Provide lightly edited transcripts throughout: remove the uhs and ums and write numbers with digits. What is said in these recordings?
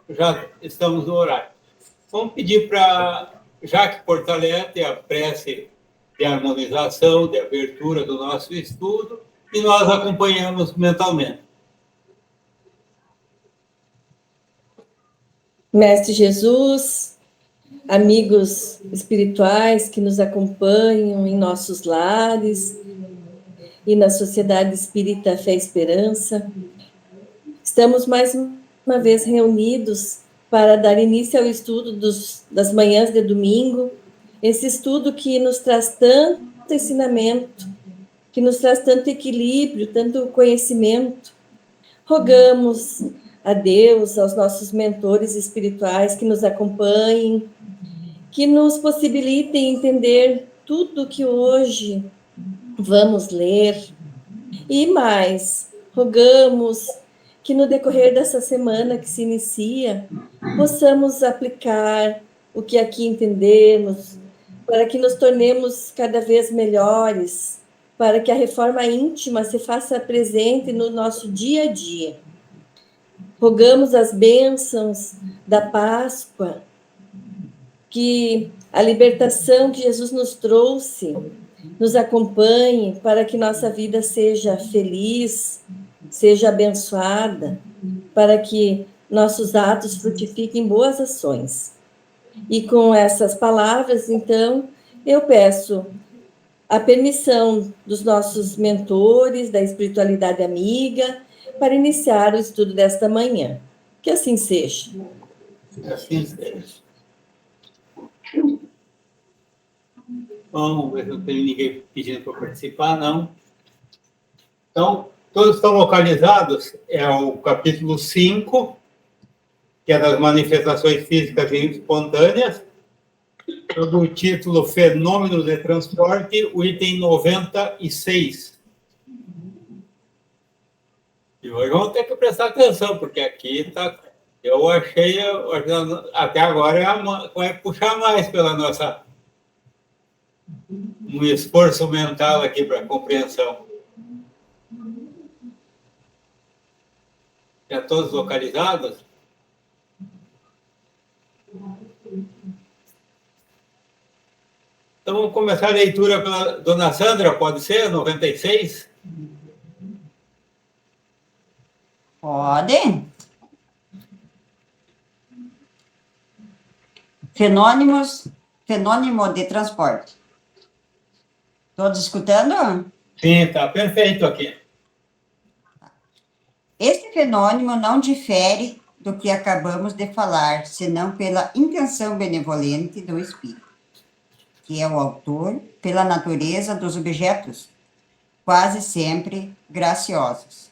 já estamos no horário. Vamos pedir para Jaque Portalete a prece de harmonização, de abertura do nosso estudo, e nós acompanhamos mentalmente. Mestre Jesus, amigos espirituais que nos acompanham em nossos lares e na Sociedade Espírita Fé e Esperança, estamos mais uma vez reunidos para dar início ao estudo das manhãs de domingo, esse estudo que nos traz tanto ensinamento, que nos traz tanto equilíbrio, tanto conhecimento. Rogamos a Deus, aos nossos mentores espirituais que nos acompanhem, que nos possibilitem entender tudo que hoje vamos ler. E mais, rogamos que no decorrer dessa semana que se inicia, possamos aplicar o que aqui entendemos, para que nos tornemos cada vez melhores, para que a reforma íntima se faça presente no nosso dia a dia. Rogamos as bênçãos da Páscoa, que a libertação que Jesus nos trouxe nos acompanhe para que nossa vida seja feliz, seja abençoada, para que nossos atos frutifiquem boas ações. E com essas palavras, então, eu peço a permissão dos nossos mentores, da espiritualidade amiga, para iniciar o estudo desta manhã. Que assim seja. Assim seja. Vamos ver se não tem ninguém pedindo para participar, não. Então, todos estão localizados. É o capítulo 5, que é das manifestações físicas e espontâneas, do título Fenômenos de Transporte, o item 96. E hoje vamos ter que prestar atenção, porque aqui está... Eu achei, até agora, vai puxar mais pela nossa... um esforço mental aqui para compreensão. Já todos localizados? Então, vamos começar a leitura pela dona Sandra, pode ser? 96? Pode. Fenômeno de transporte. Todos escutando? Sim, está perfeito aqui. Este fenômeno não difere do que acabamos de falar, senão pela intenção benevolente do Espírito, que é o autor, pela natureza dos objetos, quase sempre graciosos,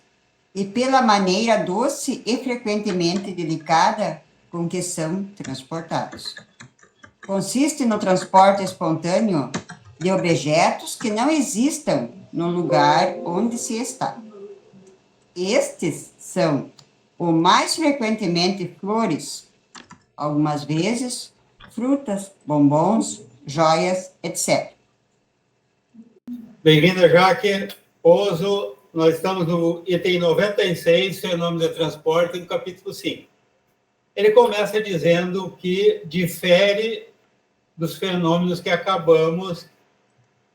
e pela maneira doce e frequentemente delicada com que são transportados. Consiste no transporte espontâneo de objetos que não existam no lugar onde se está. Estes são, o mais frequentemente, flores, algumas vezes frutas, bombons, joias, etc. Bem-vinda, Jaque. Pouso, nós estamos no item 96, Fenômeno de Transporte, no capítulo 5. Ele começa dizendo que difere dos fenômenos que acabamos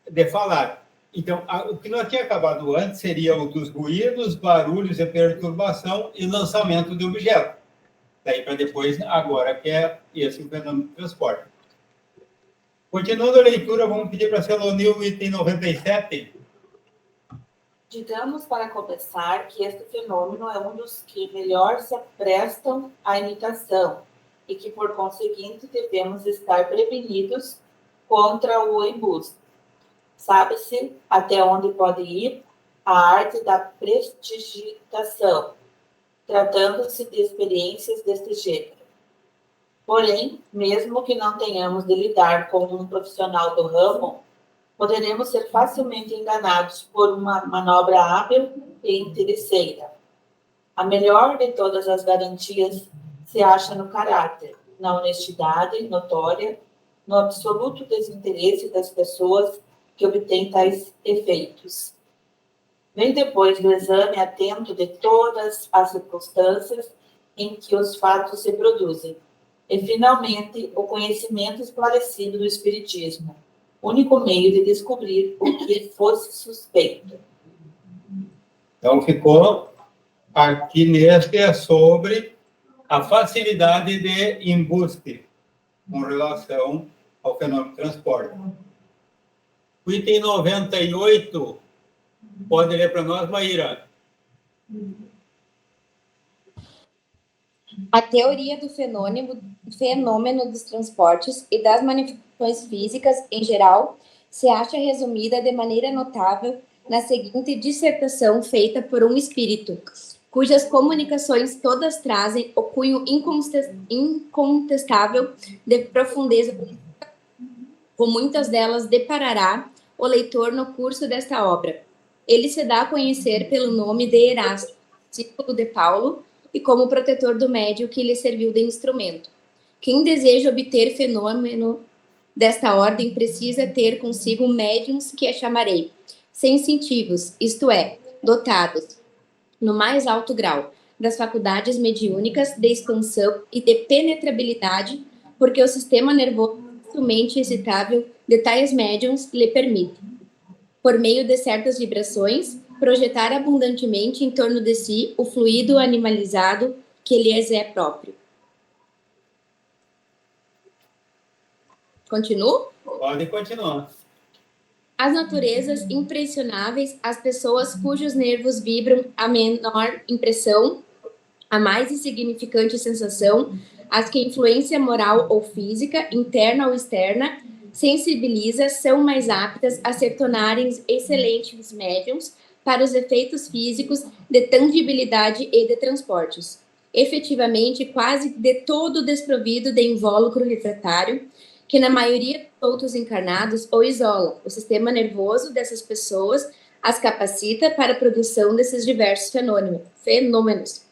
de falar. Então, o que nós tínhamos acabado antes seria o dos ruídos, barulhos e perturbação e lançamento de objeto. Daí para depois, agora, que é esse o fenômeno de transporte. Continuando a leitura, vamos pedir para a Celonil o item 97. Digamos, para começar, que este fenômeno é um dos que melhor se prestam à imitação e que, por conseguinte, devemos estar prevenidos contra o embuste. Sabe-se até onde pode ir a arte da prestidigitação, tratando-se de experiências deste gênero. Porém, mesmo que não tenhamos de lidar com um profissional do ramo, poderemos ser facilmente enganados por uma manobra hábil e interesseira. A melhor de todas as garantias se acha no caráter, na honestidade notória, no absoluto desinteresse das pessoas que obtêm tais efeitos. Vem depois do exame atento de todas as circunstâncias em que os fatos se produzem. E, finalmente, o conhecimento esclarecido do Espiritismo, único meio de descobrir o que fosse suspeito. Então, ficou aqui neste é sobre a facilidade de embuste com relação ao fenômeno de transporte. O item 98, pode ler para nós, Maíra? A teoria do fenômeno dos transportes e das manifestações físicas em geral se acha resumida de maneira notável na seguinte dissertação feita por um espírito, cujas comunicações todas trazem o cunho incontestável de profundeza, com muitas delas deparará o leitor no curso desta obra. Ele se dá a conhecer pelo nome de Erasto, discípulo de Paulo, e como protetor do médium que lhe serviu de instrumento. Quem deseja obter fenômeno desta ordem precisa ter consigo médiums que a chamarei sensitivos, isto é, dotados, no mais alto grau, das faculdades mediúnicas de expansão e de penetrabilidade, porque o sistema nervoso facilmente excitável de tais médiums lhe permite, por meio de certas vibrações, projetar abundantemente em torno de si o fluido animalizado que lhes é próprio. Continuo? Pode continuar. As naturezas impressionáveis, as pessoas cujos nervos vibram a menor impressão, a mais insignificante sensação, as que influência moral ou física, interna ou externa, sensibiliza, são mais aptas a se tornarem excelentes médiums para os efeitos físicos de tangibilidade e de transportes. Efetivamente, quase de todo desprovido de invólucro refratário, que na maioria dos outros encarnados o isola. O sistema nervoso dessas pessoas as capacita para a produção desses diversos fenômenos.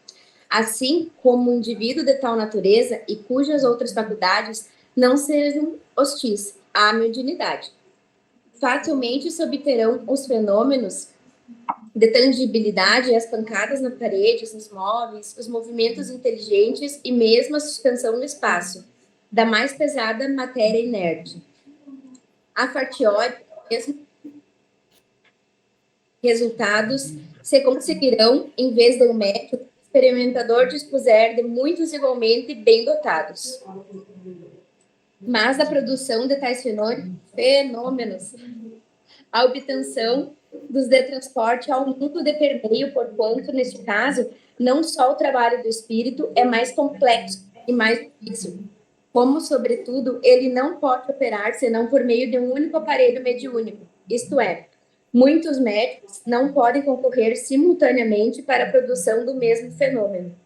Assim como um indivíduo de tal natureza e cujas outras faculdades não sejam hostis à mediunidade. Facilmente se obterão os fenômenos de tangibilidade, as pancadas na parede, nos móveis, os movimentos inteligentes e mesmo a suspensão no espaço da mais pesada matéria inerte. A fortiori, mesmo resultados se conseguirão em vez de um médico experimentador dispuser de muitos igualmente bem dotados. Mas a produção de tais fenômenos, a obtenção dos de transporte ao mundo de permeio, porquanto, neste caso, não só o trabalho do espírito é mais complexo e mais difícil, como, sobretudo, ele não pode operar senão por meio de um único aparelho mediúnico, isto é, muitos médicos não podem concorrer simultaneamente para a produção do mesmo fenômeno.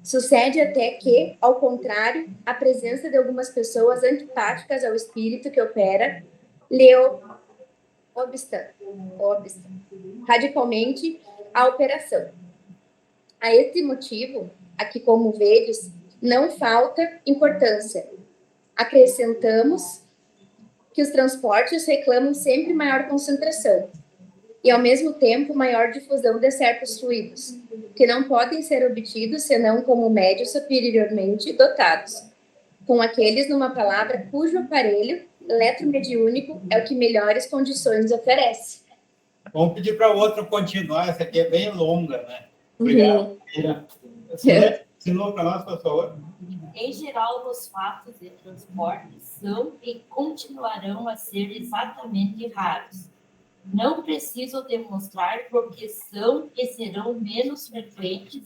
Sucede até que, ao contrário, a presença de algumas pessoas antipáticas ao espírito que opera lhe obsta radicalmente a operação. A este motivo, aqui como vedes, não falta importância. Acrescentamos que os transportes reclamam sempre maior concentração e, ao mesmo tempo, maior difusão de certos fluidos, que não podem ser obtidos senão como médios superiormente dotados, com aqueles, numa palavra, cujo aparelho eletromediúnico é o que melhores condições oferece. Vamos pedir para o outro continuar, essa aqui é bem longa, né? Obrigado. Assinou para nós, por favor. Em geral, os fatos de transporte são e continuarão a ser exatamente raros. Não preciso demonstrar porque são e serão menos frequentes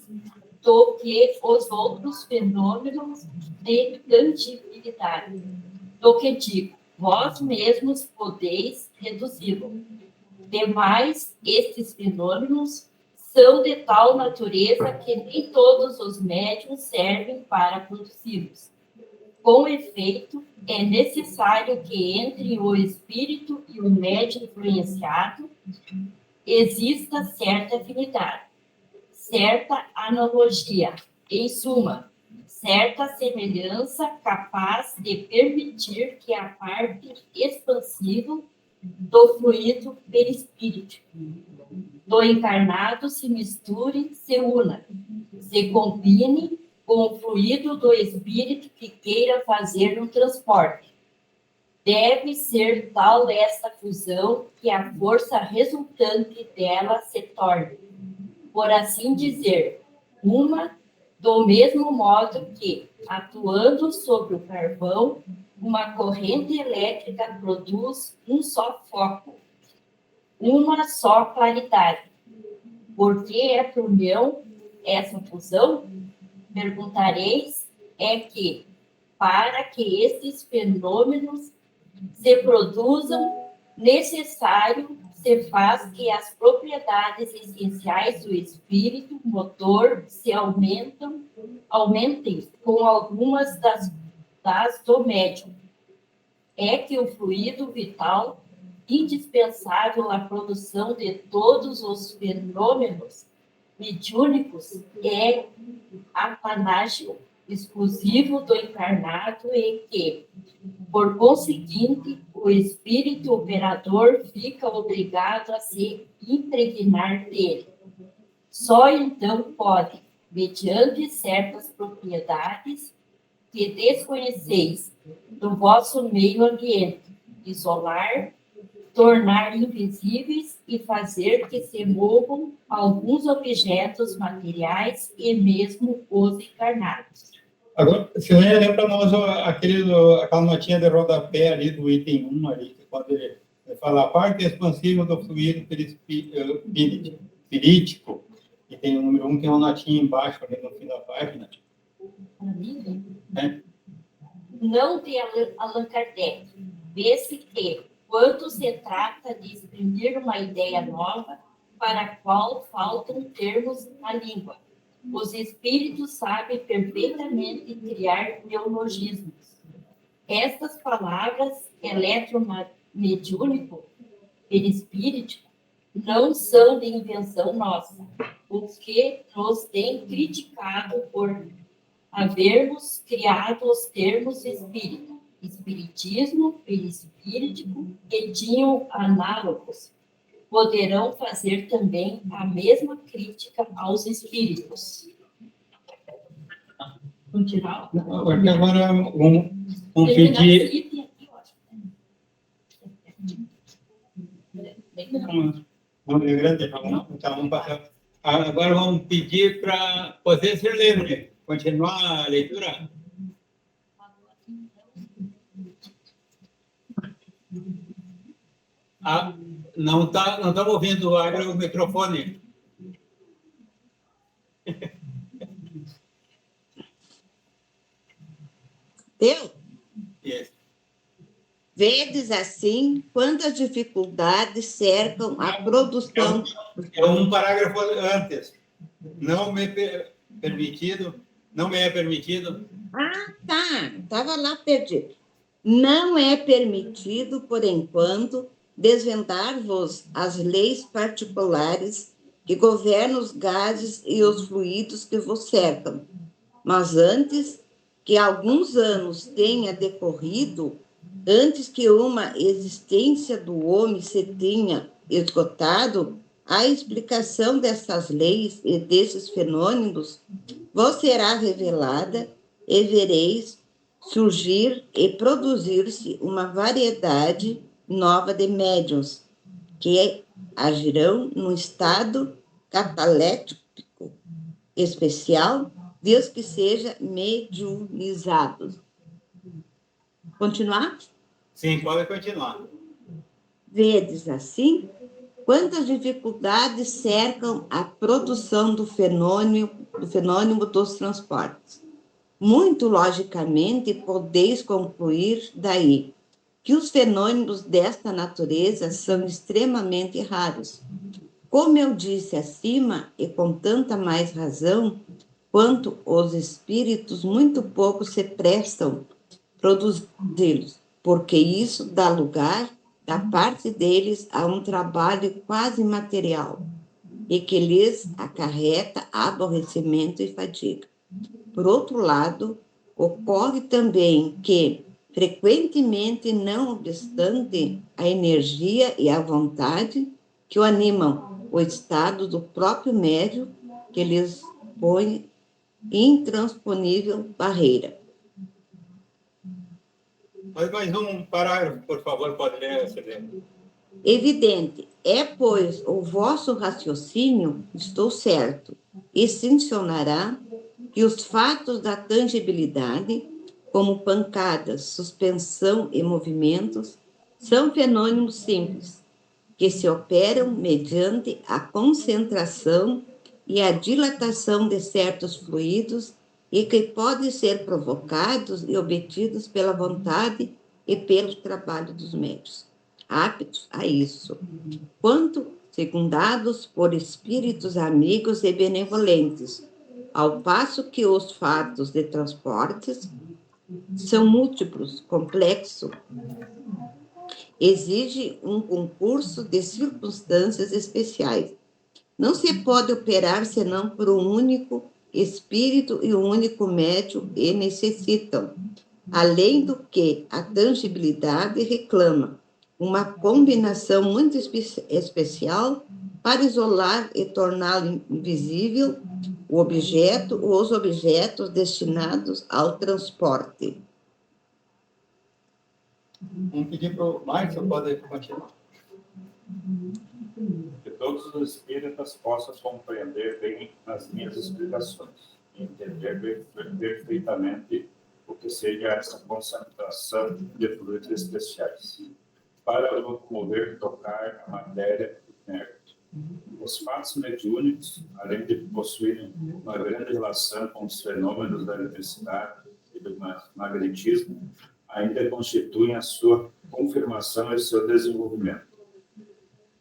do que os outros fenômenos de tangibilidade. Do que digo, vós mesmos podeis reduzi-lo. Demais, estes fenômenos são de tal natureza que nem todos os médiuns servem para produzi-los. Com efeito, é necessário que entre o espírito e o médium influenciado exista certa afinidade, certa analogia, em suma, certa semelhança capaz de permitir que a parte expansiva do fluido perispíritico do encarnado se misture, se una, se combine com o fluido do espírito que queira fazer no transporte. Deve ser tal esta fusão que a força resultante dela se torne, por assim dizer, uma, do mesmo modo que, atuando sobre o carvão, uma corrente elétrica produz um só foco, uma só claridade. Por que é por união essa fusão? Perguntareis, é que, para que esses fenômenos se produzam, necessário se faz que as propriedades essenciais do espírito motor se aumentem com algumas das do médium. É que o fluido vital, indispensável à produção de todos os fenômenos mediúnicos, é apanágio exclusivo do encarnado e que, por conseguinte, o espírito operador fica obrigado a se impregnar dele. Só então pode, mediante certas propriedades que desconheceis do vosso meio ambiente, isolar, tornar invisíveis e fazer que se movam alguns objetos materiais e mesmo os encarnados. Agora, Silene, lembra para nós aquela notinha de rodapé ali do item 1, ali, que quando ele fala a parte expansiva do fluido pirítico, e tem o número 1, tem uma notinha embaixo ali no fim da página. Não de Allan Kardec. Vê-se que, quando se trata de exprimir uma ideia nova, para a qual faltam termos na língua, os espíritos sabem perfeitamente criar neologismos. Estas palavras eletromediúnico, perispíritico, não são de invenção nossa, o que nos tem criticado por havermos criado os termos espírito, espiritismo, perispíritico, que tinham análogos. Poderão fazer também a mesma crítica aos espíritos. Continuar? Agora vamos pedir... Então, vamos passar. Agora vamos pedir para você, Sirlene, continuar a leitura. Não estamos ouvindo, abre o microfone. Deu? Yes. Vedes assim quantas dificuldades cercam a produção. É um parágrafo antes. Não me é permitido. Ah, tá. Estava lá perdido. Não é permitido, por enquanto, desvendar-vos as leis particulares que governam os gases e os fluidos que vos cercam. Mas antes que alguns anos tenha decorrido, antes que uma existência do homem se tenha esgotado, a explicação dessas leis e desses fenômenos vos será revelada e vereis surgir e produzir-se uma variedade nova de médiuns que agirão num estado catalético especial, Deus que seja mediunizado. Continuar? Sim, pode continuar. Vedes assim quantas dificuldades cercam a produção do fenômeno dos transportes. Muito logicamente podeis concluir daí que os fenômenos desta natureza são extremamente raros. Como eu disse acima, e com tanta mais razão, quanto os espíritos muito pouco se prestam produzi-los, porque isso dá lugar, da parte deles, a um trabalho quase material, e que lhes acarreta aborrecimento e fadiga. Por outro lado, ocorre também que, frequentemente, não obstante a energia e a vontade que o animam, o estado do próprio médium que lhes põe intransponível barreira. Mais um parágrafo, por favor, pode ler, Silene. Evidente, é, pois, o vosso raciocínio, estou certo, e sancionará que os fatos da tangibilidade, como pancadas, suspensão e movimentos, são fenômenos simples, que se operam mediante a concentração e a dilatação de certos fluidos e que podem ser provocados e obtidos pela vontade e pelo trabalho dos médios, aptos a isso, quanto secundados por espíritos amigos e benevolentes, ao passo que os fatos de transportes são múltiplos, complexos, exige um concurso de circunstâncias especiais. Não se pode operar senão por um único espírito e um único médium e necessitam, além do que a tangibilidade reclama, uma combinação muito especial para isolar e torná-lo invisível o objeto ou os objetos destinados ao transporte. Vamos pedir para o Márcio, pode continuar. Que todos os espíritas possam compreender bem as minhas explicações e entender perfeitamente o que seja essa concentração de fluidos especiais, para locomover, tocar a matéria inerte. Os fatos mediúnicos, além de possuírem uma grande relação com os fenômenos da eletricidade e do magnetismo, ainda constituem a sua confirmação e seu desenvolvimento.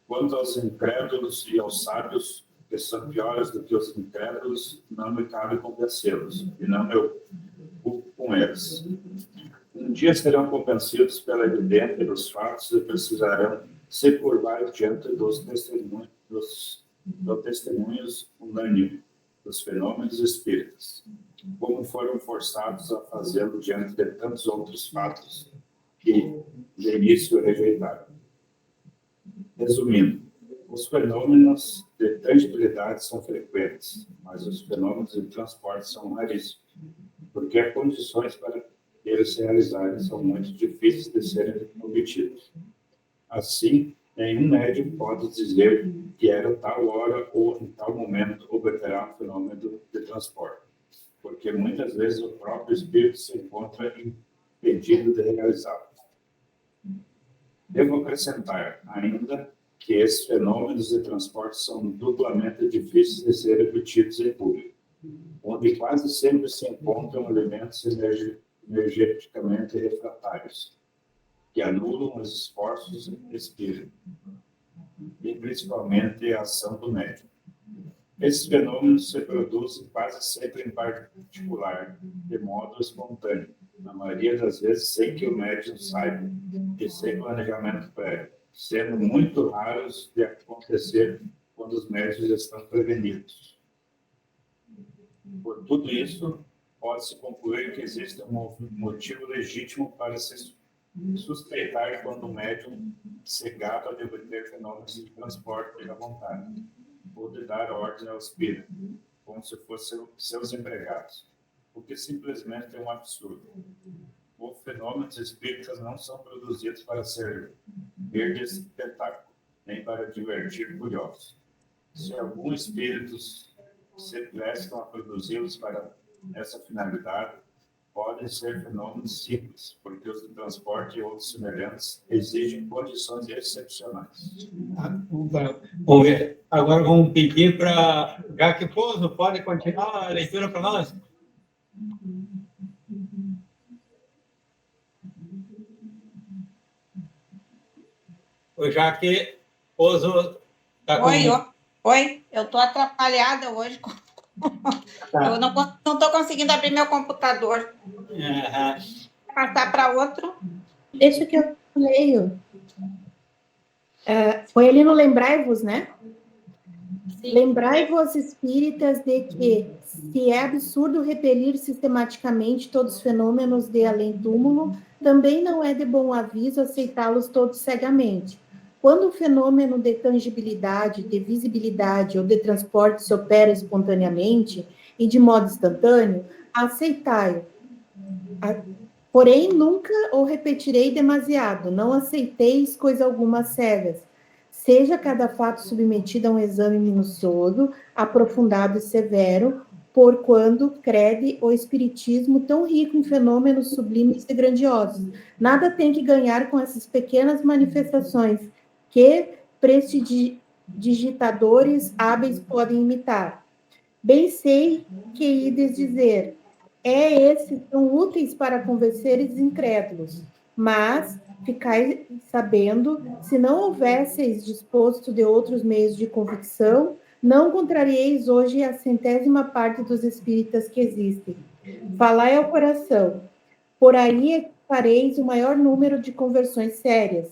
Quanto aos incrédulos e aos sábios, que são piores do que os incrédulos, não me cabe convencê-los, e não me ocupo com eles. Um dia serão convencidos pela evidência dos fatos e precisarão se curvar diante dos testemunhos unânimes dos fenômenos espíritas, como foram forçados a fazê-lo diante de tantos outros fatos que, de início, rejeitaram. Resumindo, os fenômenos de tangibilidade são frequentes, mas os fenômenos de transporte são raríssimos, porque as condições para eles se realizarem são muito difíceis de serem obtidos. Assim, nenhum médium pode dizer que era tal hora ou em tal momento ocorrerá um fenômeno de transporte, porque muitas vezes o próprio espírito se encontra impedido de realizá-lo. Devo acrescentar ainda que esses fenômenos de transporte são duplamente difíceis de serem obtidos em público, onde quase sempre se encontram elementos energeticamente refratários, que anulam os esforços espíritos, e principalmente a ação do médium. Esses fenômenos se produzem quase sempre em particular, de modo espontâneo, na maioria das vezes sem que o médium saiba e sem planejamento prévio, sendo muito raros de acontecer quando os médiuns estão prevenidos. Por tudo isso, pode-se concluir que existe um motivo legítimo para se suspeitar quando o médium se gaba de obter fenômenos de transporte à vontade, ou de dar ordem ao espírito, como se fossem seus empregados, o que simplesmente é um absurdo. Os fenômenos espíritas não são produzidos para servir de espetáculo, nem para divertir curiosos. Se alguns espíritos se prestam a produzi-los para essa finalidade, podem ser fenômenos simples, porque os de transporte e outros semelhantes exigem condições excepcionais. Vamos ver. Agora vamos pedir para Jaque Pouso, pode continuar a leitura para nós? O Jaque Pouso está com... Oi, eu estou atrapalhada hoje. Tá. Eu não estou conseguindo abrir meu computador. Passar para outro. Deixa que eu leio. Foi ali no Lembrai-vos, né? Lembrai-vos, espíritas, de que se é absurdo repelir sistematicamente todos os fenômenos de além-túmulo, também não é de bom aviso aceitá-los todos cegamente. Quando o fenômeno de tangibilidade, de visibilidade ou de transporte se opera espontaneamente, e de modo instantâneo, aceitai-o. Porém, nunca o repetirei demasiado, não aceiteis coisa alguma às cegas. Seja cada fato submetido a um exame minucioso, aprofundado e severo, porquanto crede o Espiritismo tão rico em fenômenos sublimes e grandiosos. Nada tem que ganhar com essas pequenas manifestações que prestidigitadores hábeis podem imitar. Bem sei que ides dizer, esses são úteis para convenceres incrédulos, mas ficai sabendo, se não houvesseis disposto de outros meios de convicção, não contrarieis hoje a 100ª parte dos espíritas que existem. Falai ao coração, por aí é que fareis o maior número de conversões sérias.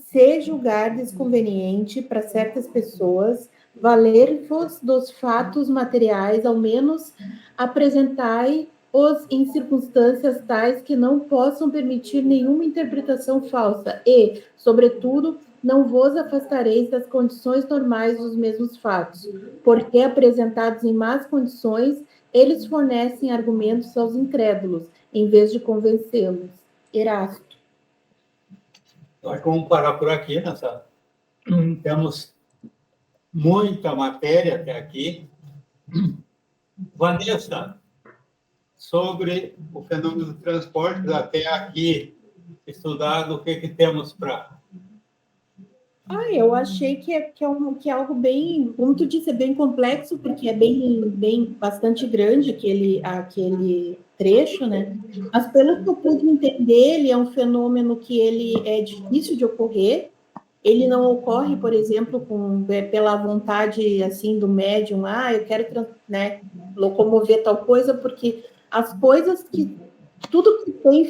Se julgardes conveniente para certas pessoas, valer-vos dos fatos materiais, ao menos apresentai-os em circunstâncias tais que não possam permitir nenhuma interpretação falsa e, sobretudo, não vos afastareis das condições normais dos mesmos fatos, porque, apresentados em más condições, eles fornecem argumentos aos incrédulos, em vez de convencê-los. Erasto. Nós vamos parar por aqui, nessa. Temos muita matéria até aqui. Vanessa, sobre o fenômeno do transporte, até aqui estudado, o que temos para... Eu achei que é algo bem, como tu disse, é bem complexo, porque é bastante grande aquele trecho, né? Mas pelo que eu pude entender, ele é um fenômeno que ele é difícil de ocorrer. Ele não ocorre, por exemplo, pela vontade assim do médium, eu quero, né, locomover tal coisa, porque as coisas que tudo que tem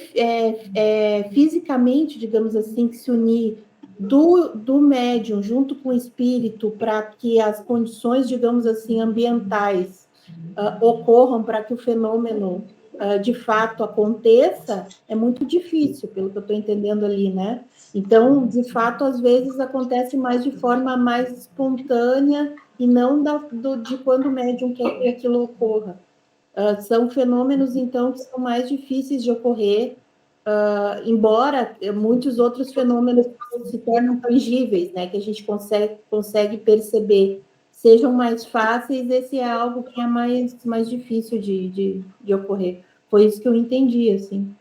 fisicamente, digamos assim, que se unir do médium junto com o espírito para que as condições, digamos assim, ambientais ocorram para que o fenômeno de fato aconteça, é muito difícil, pelo que eu estou entendendo ali, né? Então, de fato, às vezes acontece mais de forma mais espontânea e não de quando o médium quer que aquilo ocorra. São fenômenos, então, que são mais difíceis de ocorrer, embora muitos outros fenômenos se tornam tangíveis, né, que a gente consegue perceber, sejam mais fáceis, esse é algo que é mais difícil de ocorrer. Foi isso que eu entendi, assim.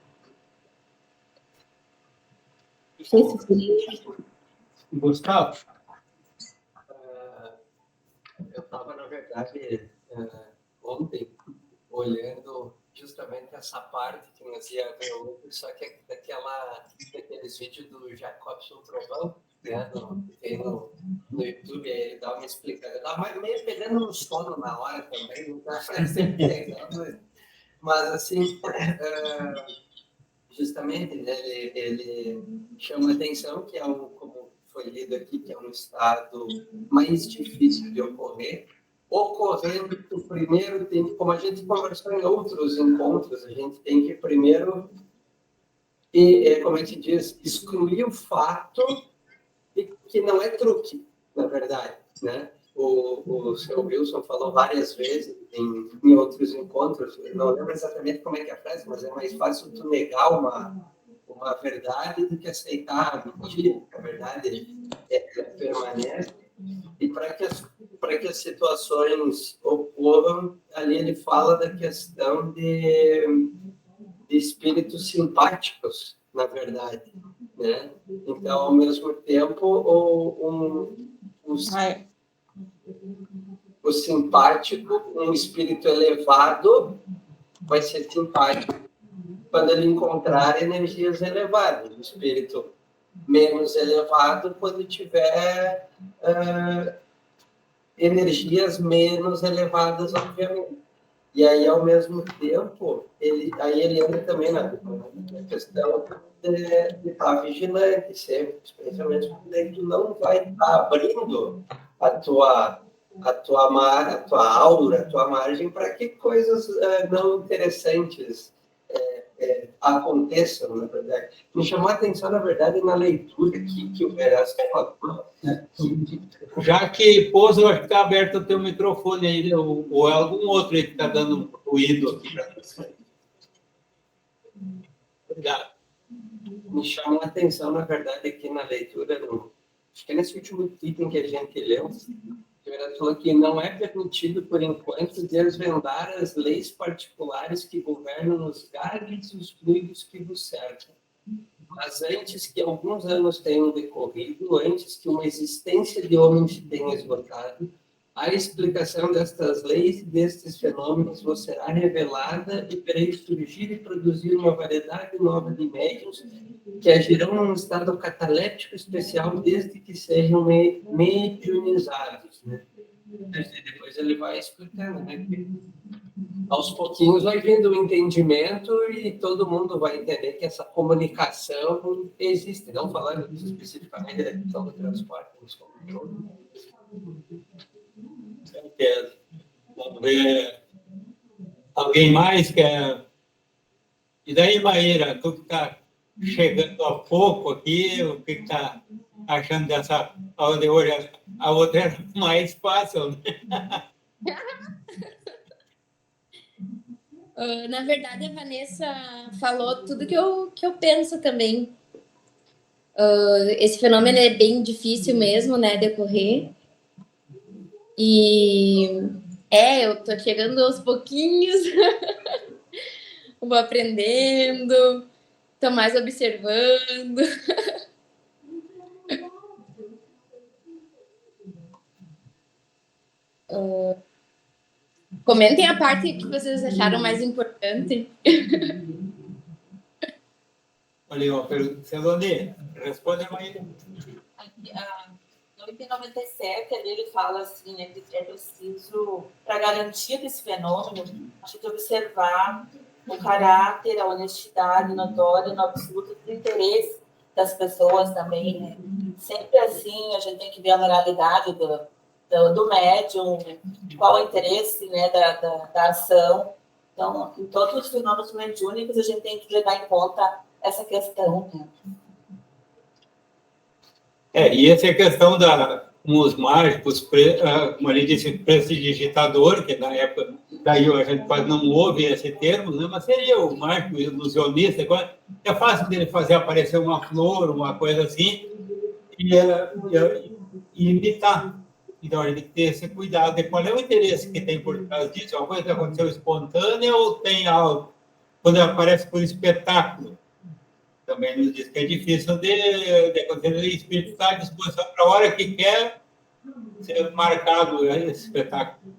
Não sei se seria... Gustavo? Eu estava, na verdade, ontem, olhando justamente essa parte que nós ia ver hoje, só que daqueles vídeos do Jacobson Trovão, né, que tem no YouTube, aí ele dá uma explicada. Eu estava meio pegando no sono na hora também, não está pegando, mas assim, justamente, né, ele chama a atenção que como foi lido aqui, que é um estado mais difícil de ocorrendo primeiro, como a gente conversou em outros encontros, a gente tem que primeiro, como é que se diz, excluir o fato de que não é truque, na verdade, né? O seu Wilson falou várias vezes em outros encontros, não lembro exatamente como é que é a frase, mas é mais fácil tu negar uma verdade do que aceitar a mentira, a verdade permanece. E para que as situações ocorram, ali ele fala da questão de espíritos simpáticos, na verdade, né? Então, ao mesmo tempo, o simpático, um espírito elevado, vai ser simpático quando ele encontrar energias elevadas. O espírito menos elevado quando tiver energias menos elevadas, obviamente. E aí, ao mesmo tempo, ele entra também na questão de estar vigilante sempre, especialmente quando tu não vai estar abrindo a tua aura, a tua margem, para que coisas não interessantes aconteçam, na verdade. Me chamou a atenção, na verdade, na leitura que o Erasto falou. Já que pôs, eu acho que está aberto o teu microfone aí, ou é algum outro aí que está dando ruído aqui para você. Obrigado. Me chamou a atenção, na verdade, aqui na leitura, acho que é nesse último item que a gente leu, o Erasto falou que não é permitido, por enquanto, desvendar as leis particulares que governam os galhos e os fluidos que vos cercam. Mas antes que alguns anos tenham decorrido, antes que uma existência de homem se tenha esgotado, a explicação destas leis e destes fenômenos vos será revelada e vereis surgir e produzir uma variedade nova de médiuns que agirão num estado cataléptico especial desde que sejam mediunizados, né? Depois ele vai explicando, né? Que aos pouquinhos vai vindo o entendimento e todo mundo vai entender que essa comunicação existe. Não falando especificamente da questão do transporte, mas como um todo. Certeza. Vamos ver. Alguém mais quer? E daí, Maíra, tu que está chegando há pouco aqui, o que está achando dessa aula de hoje? A outra era mais fácil, né? Na verdade, a Vanessa falou tudo que eu penso também. Esse fenômeno é bem difícil mesmo, né, de ocorrer. E eu tô chegando aos pouquinhos, vou aprendendo, tô mais observando. Comentem a parte que vocês acharam mais importante. Olha, uma pergunta. Celone, responde a Maíra. No item 97, ele fala assim, né, que é preciso, para garantia desse fenômeno, a gente observar o caráter, a honestidade notória no absoluto do interesse das pessoas também, né? Sempre assim, a gente tem que ver a moralidade do médium, qual é o interesse, né, da ação. Então, em todos os fenômenos mediúnicos, a gente tem que levar em conta essa questão, né? E essa é a questão com os mágicos, como ele disse, prestidigitador, que na época, daí a gente quase não ouve esse termo, né? Mas seria o mágico ilusionista. É fácil dele fazer aparecer uma flor, uma coisa assim, e imitar. Então, a gente tem que ter esse cuidado de qual é o interesse que tem por trás disso. É uma coisa que aconteceu espontânea ou tem algo? Quando aparece por espetáculo, também nos diz que é difícil de acontecer. O espírito está à disposição para a hora que quer ser marcado esse espetáculo.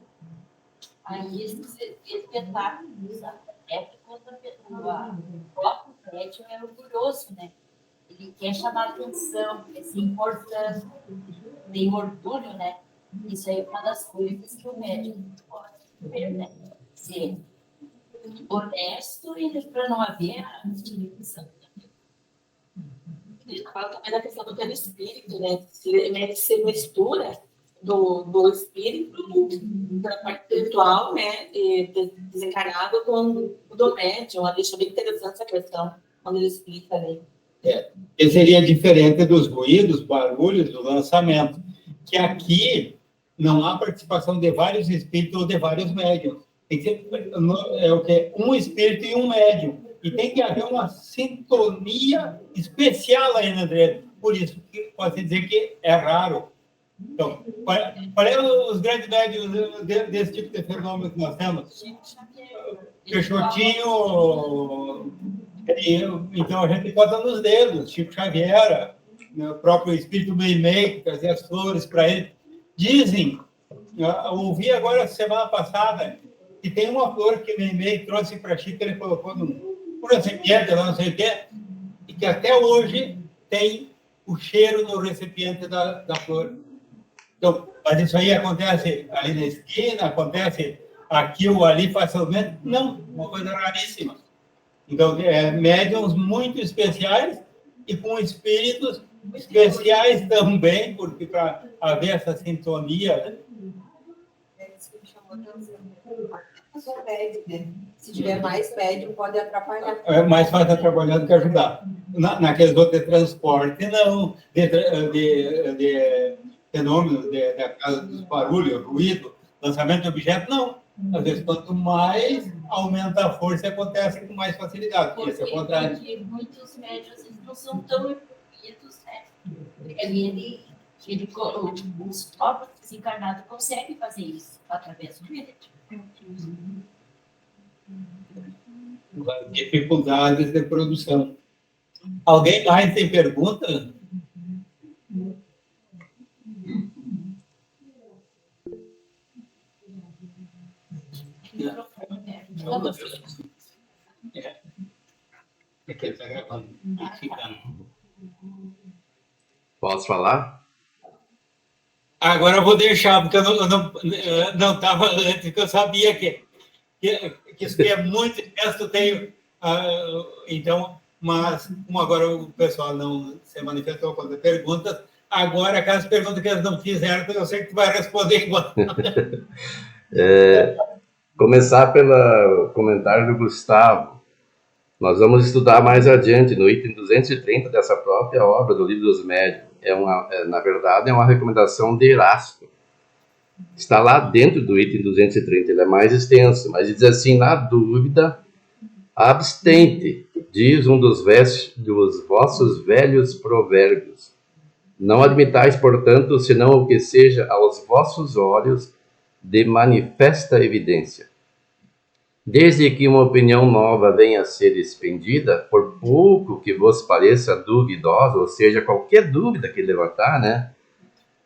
Aí, esse espetáculo, sabe? É que quando o próprio médium é orgulhoso, né? Ele quer chamar atenção, quer ser importante, tem orgulho, né? Isso aí é uma das coisas que o médium pode ver, né? Ser honesto e para não haver a distinção. Ele fala também da questão do perispírito, né? Se se mistura do espírito, da parte espiritual, né? Desencarnado com o do médium. Eu acho bem interessante essa questão, quando ele explica ali. Que seria diferente dos ruídos, barulhos, do lançamento. Que aqui não há participação de vários espíritos ou de vários médiums. Tem que ser um espírito e um médium. E tem que haver uma sintonia especial aí na André. Por isso que pode dizer que é raro. Então, qual é os grandes médios desse tipo de fenômeno que nós temos? Peixotinho. Então, a gente bota nos dedos. Chico Xavier, o próprio espírito Meimei, que trazia as flores para ele. Dizem, eu ouvi agora, semana passada, que tem uma flor que Meimei trouxe para Chico, ele colocou num recipiente, lá não sei o quê, e que até hoje tem o cheiro no recipiente da flor. Então, mas isso aí acontece ali na esquina, acontece aqui ou ali facilmente? Não, uma coisa raríssima. Então, médiums muito especiais e com espíritos especiais também, porque para haver essa sintonia, né? só médio, né? Se tiver mais médio, pode atrapalhar. É mais fácil atrapalhar do que ajudar. Naqueles outros de transporte, não. De fenômenos da casa dos barulhos, ruído, lançamento de objeto, não. Às vezes, quanto mais aumenta a força, acontece com mais facilidade. Esse é o contrário. Porque muitos médios eles não são tão evoluídos, né? Os próprios desencarnados conseguem fazer isso através do médium. Dificuldades de produção. Alguém mais tem pergunta? Posso falar? Agora eu vou deixar, porque eu não estava antes, porque eu sabia que isso é muito intenso, tenho. Então, mas como agora o pessoal não se manifestou com as perguntas, agora, caso perguntas que eles não fizeram, eu sei que tu vai responder igual. Começar pelo comentário do Gustavo. Nós vamos estudar mais adiante, no item 230 dessa própria obra do Livro dos Médiuns. Na verdade, é uma recomendação de Erasto. Está lá dentro do item 230, ele é mais extenso, mas diz assim: na dúvida, abstente, diz um dos vossos velhos provérbios. Não admitais, portanto, senão o que seja aos vossos olhos de manifesta evidência. Desde que uma opinião nova venha a ser expendida, por pouco que vos pareça duvidosa, ou seja, qualquer dúvida que levantar, né?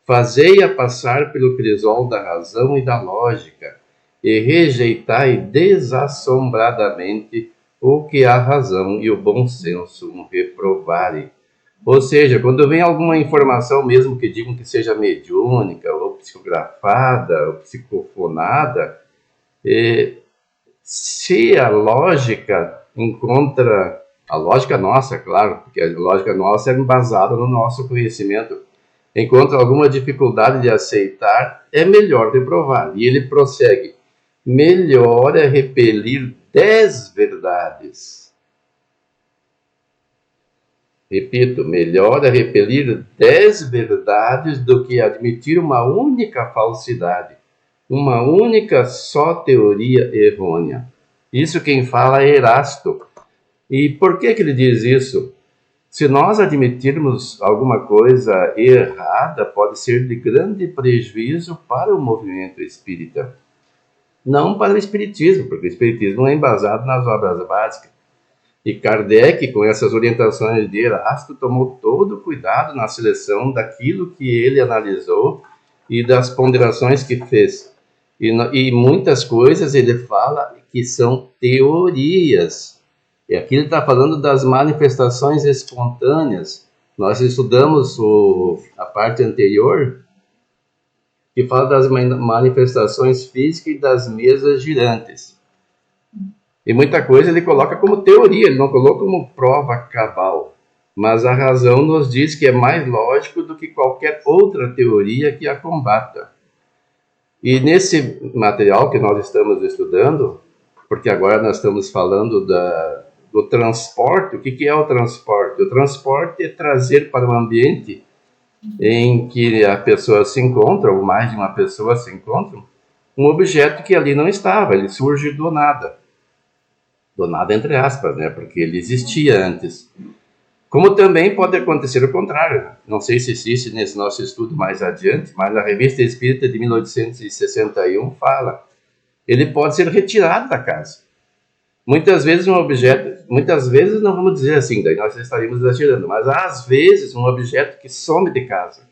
Fazei-a passar pelo crisol da razão e da lógica, e rejeitai desassombradamente o que a razão e o bom senso reprovarem. Ou seja, quando vem alguma informação, mesmo que digam que seja mediúnica, ou psicografada, ou psicofonada, se a lógica encontra, a lógica nossa, claro, porque a lógica nossa é embasada no nosso conhecimento, encontra alguma dificuldade de aceitar, é melhor reprovar. E ele prossegue: melhor é repelir 10 verdades. Repito, melhor é repelir 10 verdades do que admitir uma única falsidade, uma única só teoria errônea. Isso quem fala é Erasto. E por que ele diz isso? Se nós admitirmos alguma coisa errada, pode ser de grande prejuízo para o movimento espírita. Não para o espiritismo, porque o espiritismo é embasado nas obras básicas. E Kardec, com essas orientações de Erasto, tomou todo o cuidado na seleção daquilo que ele analisou e das ponderações que fez. E muitas coisas ele fala que são teorias. E aqui ele está falando das manifestações espontâneas. Nós estudamos a parte anterior, que fala das manifestações físicas e das mesas girantes. E muita coisa ele coloca como teoria, ele não coloca como prova cabal. Mas a razão nos diz que é mais lógico do que qualquer outra teoria que a combata. E nesse material que nós estamos estudando, porque agora nós estamos falando do transporte, o que é o transporte? O transporte é trazer para o ambiente em que a pessoa se encontra, ou mais de uma pessoa se encontram, um objeto que ali não estava, ele surge do nada. Do nada entre aspas, né? Porque ele existia antes. Como também pode acontecer o contrário. Não sei se existe nesse nosso estudo mais adiante, mas a Revista Espírita de 1861 fala. Ele pode ser retirado da casa. Muitas vezes um objeto, muitas vezes não vamos dizer assim, daí nós estaríamos exagerando, mas às vezes um objeto que some de casa.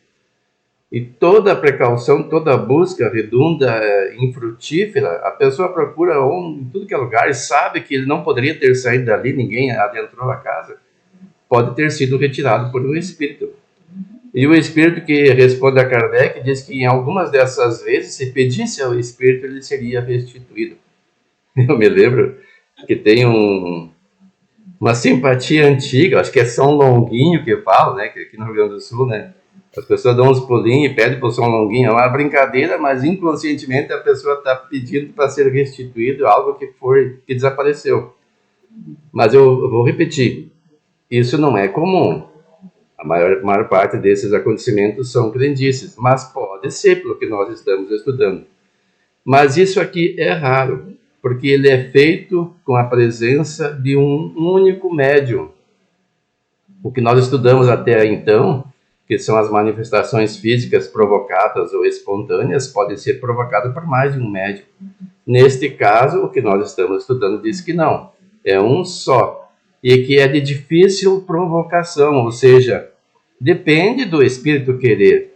E toda a precaução, toda a busca redunda infrutífera, a pessoa procura em tudo que é lugar e sabe que ele não poderia ter saído dali, ninguém adentrou a casa. Pode ter sido retirado por um espírito. E o espírito que responde a Kardec diz que em algumas dessas vezes, se pedisse ao espírito, ele seria restituído. Eu me lembro que tem uma simpatia antiga, acho que é São Longuinho que fala, né, que aqui no Rio Grande do Sul, né, As pessoas dão uns pulinhos e pedem para o São Longuinho. É uma brincadeira, mas inconscientemente a pessoa está pedindo para ser restituído algo que desapareceu. Mas eu vou repetir, isso não é comum. A maior parte desses acontecimentos são crendices, mas pode ser pelo que nós estamos estudando. Mas isso aqui é raro, porque ele é feito com a presença de um único médium. O que nós estudamos até então, que são as manifestações físicas provocadas ou espontâneas, pode ser provocado por mais de um médium. Neste caso, o que nós estamos estudando diz que não, é um só, e que é de difícil provocação, ou seja, depende do espírito querer,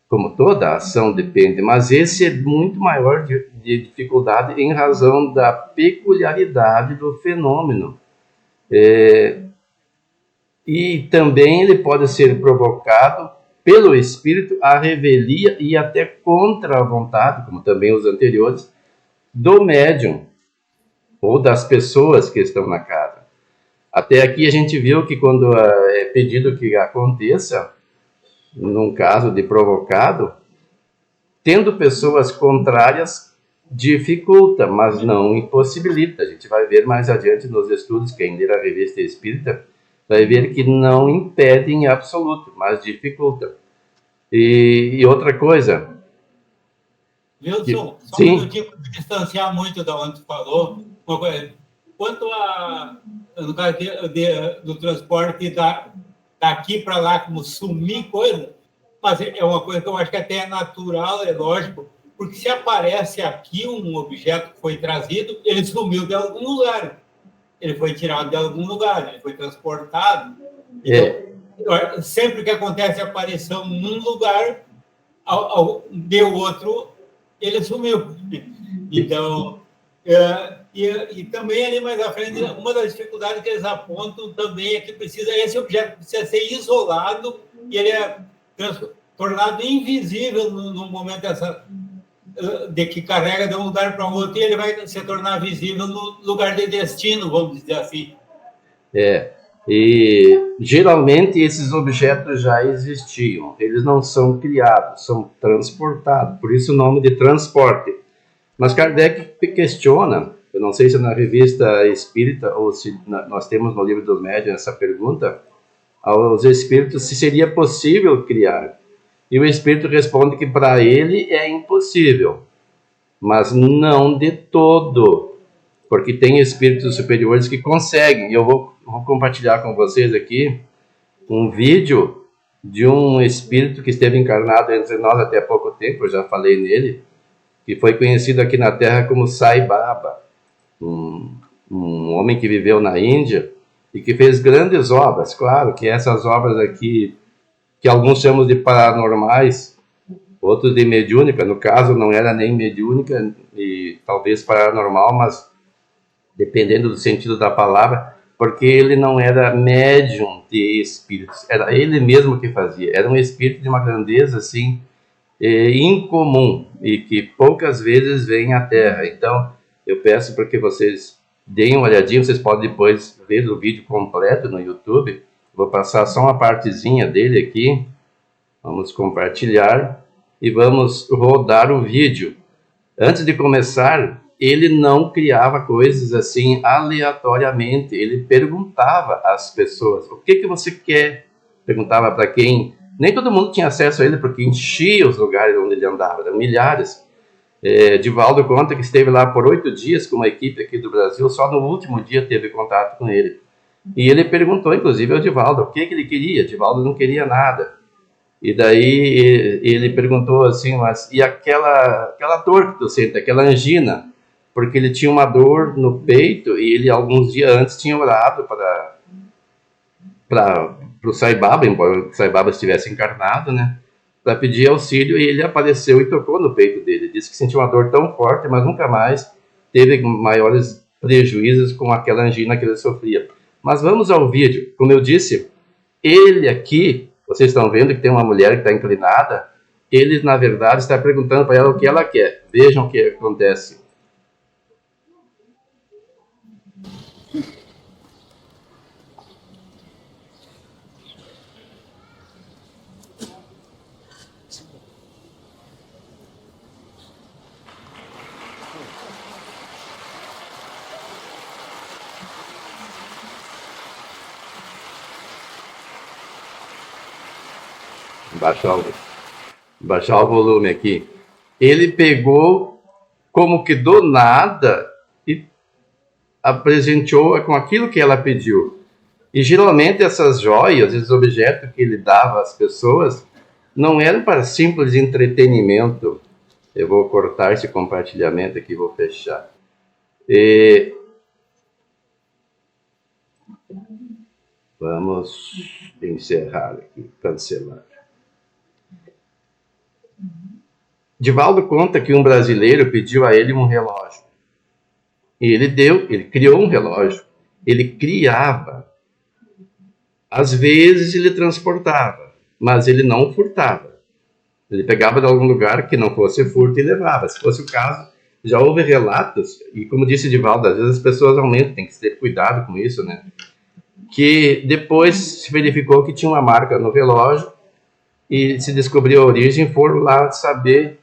como toda ação depende, mas esse é muito maior de dificuldade em razão da peculiaridade do fenômeno. E também ele pode ser provocado pelo espírito à revelia e até contra a vontade, como também os anteriores, do médium ou das pessoas que estão na casa. Até aqui a gente viu que quando é pedido que aconteça, num caso de provocado, tendo pessoas contrárias, dificulta, mas não impossibilita. A gente vai ver mais adiante nos estudos, quem ler a Revista Espírita, vai ver que não impede em absoluto, mas dificulta. E outra coisa... Wilson, só sim? Um minutinho para distanciar muito da onde tu falou. Uma coisa, quanto no caso do transporte daqui para lá, como sumir coisa, mas é uma coisa que eu acho que até é natural, é lógico, porque se aparece aqui um objeto que foi trazido, ele sumiu de algum lugar. Ele foi tirado de algum lugar, ele foi transportado. Então, sempre que acontece a aparição num lugar, deu outro, ele sumiu. Então, e também ali mais à frente, uma das dificuldades que eles apontam também é que esse objeto precisa ser isolado e ele é tornado invisível no momento de que carrega de um lugar para outro, e ele vai se tornar visível no lugar de destino, vamos dizer assim. E geralmente esses objetos já existiam, eles não são criados, são transportados, por isso o nome de transporte. Mas Kardec questiona, eu não sei se é na Revista Espírita ou se nós temos no Livro dos Médiuns essa pergunta, aos espíritos se seria possível criar. E o espírito responde que para ele é impossível, mas não de todo, porque tem espíritos superiores que conseguem. Eu vou compartilhar com vocês aqui um vídeo de um espírito que esteve encarnado entre nós até há pouco tempo, eu já falei nele, que foi conhecido aqui na Terra como Sai Baba, um homem que viveu na Índia e que fez grandes obras. Claro que essas obras aqui, que alguns chamam de paranormais, outros de mediúnica, no caso não era nem mediúnica e talvez paranormal, mas dependendo do sentido da palavra, porque ele não era médium de espíritos, era ele mesmo que fazia, era um espírito de uma grandeza assim, incomum, e que poucas vezes vem à Terra. Então, eu peço para que vocês deem uma olhadinha, vocês podem depois ver o vídeo completo no YouTube. Vou passar só uma partezinha dele aqui, vamos compartilhar e vamos rodar o vídeo. Antes de começar, ele não criava coisas assim aleatoriamente, ele perguntava às pessoas, o que você quer? Perguntava para quem. Nem todo mundo tinha acesso a ele, porque enchia os lugares onde ele andava, eram milhares. Divaldo conta que esteve lá por 8 dias com uma equipe aqui do Brasil, só no último dia teve contato com ele. E ele perguntou, inclusive, ao Divaldo, o que ele queria. Divaldo não queria nada. E daí ele perguntou assim, mas e aquela dor que tu sente, aquela angina? Porque ele tinha uma dor no peito e ele, alguns dias antes, tinha orado para o Sai Baba, embora o Sai Baba estivesse encarnado, né? Para pedir auxílio, e ele apareceu e tocou no peito dele. Disse que sentiu uma dor tão forte, mas nunca mais teve maiores prejuízos com aquela angina que ele sofria. Mas vamos ao vídeo. Como eu disse, ele aqui, vocês estão vendo que tem uma mulher que está inclinada, ele, na verdade, está perguntando para ela o que ela quer. Vejam o que acontece. baixar o volume aqui. Ele pegou como que do nada e apresentou com aquilo que ela pediu. E geralmente essas joias, esses objetos que ele dava às pessoas, não eram para simples entretenimento. Eu vou cortar esse compartilhamento aqui e vou fechar. Vamos encerrar aqui, cancelar. Divaldo conta que um brasileiro pediu a ele um relógio. E ele criou um relógio. Ele criava. Às vezes ele transportava, mas ele não furtava. Ele pegava de algum lugar que não fosse furto e levava. Se fosse o caso, já houve relatos, e como disse Divaldo, às vezes as pessoas aumentam, tem que ter cuidado com isso, né? Que depois se verificou que tinha uma marca no relógio e se descobriu a origem, foram lá saber